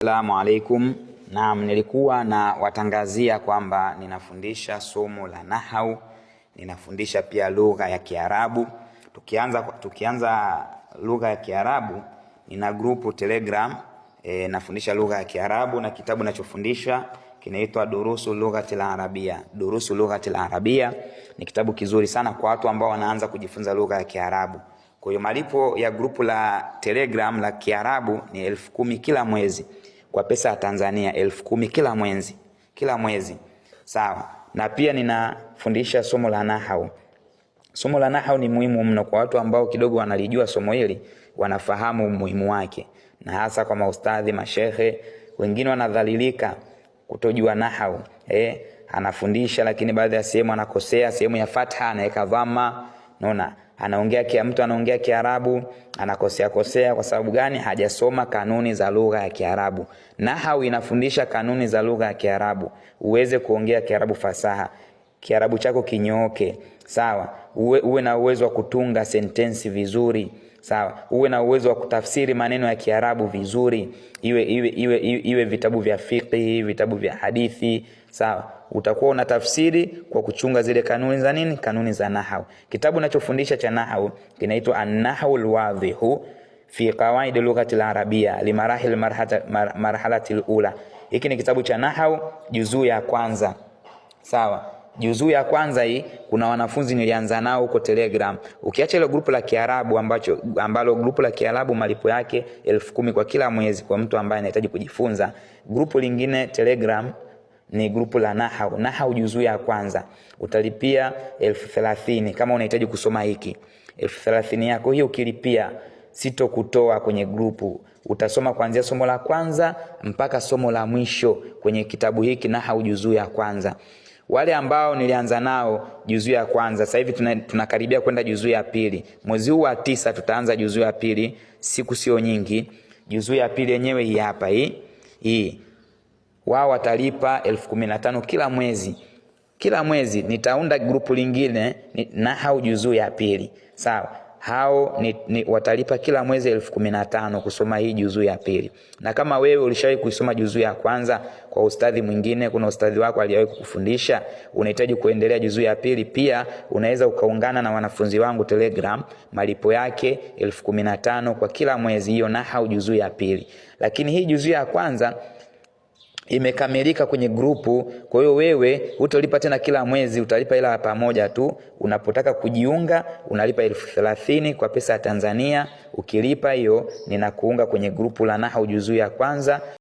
Assalamu alaikum. Naam, nilikuwa na watangazia kwamba ninafundisha somo la nahau, ninafundisha pia lugha ya Kiarabu. Tukianza lugha ya Kiarabu, nina grupu Telegram, nafundisha lugha ya Kiarabu, na kitabu ninachofundisha kinaitwa Durusu Lughatil Arabia. Durusu Lughatil Arabia ni kitabu kizuri sana kwa watu ambao wanaanza kujifunza lugha ya Kiarabu. Kwa hiyo malipo ya grupu la Telegram la Kiarabu ni 10,000 kila mwezi. Kwa pesa ya Tanzania 10,000 kila mwezi. Sawa. Na pia ninafundisha somo la nahau. Somo la nahau ni muhimu mno kwa watu ambao kidogo wanalijua somo hili, wanafahamu umuhimu wake. Na hasa kwa maustadhi, mashehe, wengine wanadhalilika kutojua nahau. Anafundisha lakini baadhi ya sehemu anakosea, sehemu ya fatha anaweka dhamma. Unaona? Mtu anaongea Kiarabu, anakosea kwa sababu gani? Hajasoma kanuni za lugha ya Kiarabu. Nahau inafundisha kanuni za lugha ya Kiarabu, uweze kuongea Kiarabu fasaha, Kiarabu chako kinyooke, sawa? Uwe na uwezo wa kutunga sentensi vizuri, sawa? Uwe na uwezo wa kutafsiri maneno ya Kiarabu vizuri, iwe vitabu vya fiqh, vitabu vya hadithi, sawa? Utakuwa unatafsiri kwa kuchunga zile kanuni za nini? Kanuni za nahau. Kitabu ninachofundisha cha nahau kinaitwa An-Nahwu al-Wadhihu fi Qawaid Lughatil Arabia limarahil marhalatil ula. Hiki ni kitabu cha nahau juzuu ya kwanza. Sawa? Juzuu ya kwanza hii kuna wanafunzi nilianza nao huko Telegram. Ukiacha ile grupu la Kiarabu ambalo grupu la Kiarabu malipo yake 10,000 kwa kila mwezi kwa mtu ambaye anahitaji kujifunza. Grupu lingine Telegram ni grupu la nahau. Nahau juzuu ya kwanza utalipia 30,000 kama unahitaji kusoma hiki. 30,000 yako hiyo ukilipia, sitokutoa kwenye grupu. Utasoma kuanzia somo la kwanza mpaka somo la mwisho kwenye kitabu hiki nahau juzuu ya kwanza. Wale ambao nilianza nao juzuu ya kwanza, sasa hivi tunakaribia kwenda juzuu ya pili. Mwezi huu wa 9 tutaanza juzuu ya pili, siku sio nyingi. Juzuu ya pili yenyewe hii hapa hii. Wao watalipa 15,000 kila mwezi. Kila mwezi nitaunda grupu lingine nahau juzuu ya pili. Sawa? Hao watalipa kila mwezi 15,000 kusoma hii juzuu ya pili. Na kama wewe ulishawahi kusoma juzuu ya kwanza kwa ustadhi mwingine, kuna ustadhi wako aliyewahi kukufundisha, unahitaji kuendelea juzuu ya pili, pia unaweza ukaungana na wanafunzi wangu Telegram, malipo yake 15,000 kwa kila mwezi, hiyo nahau juzuu ya pili. Lakini hii juzuu ya kwanza imekamilika kwenye grupu, kwa hiyo wewe utalipa tena kila mwezi, utalipa ila pamoja tu. Unapotaka kujiunga unalipa 30,000 kwa pesa ya Tanzania. Ukilipa hiyo ninakuunga kwenye grupu la nahau juzuu ya kwanza.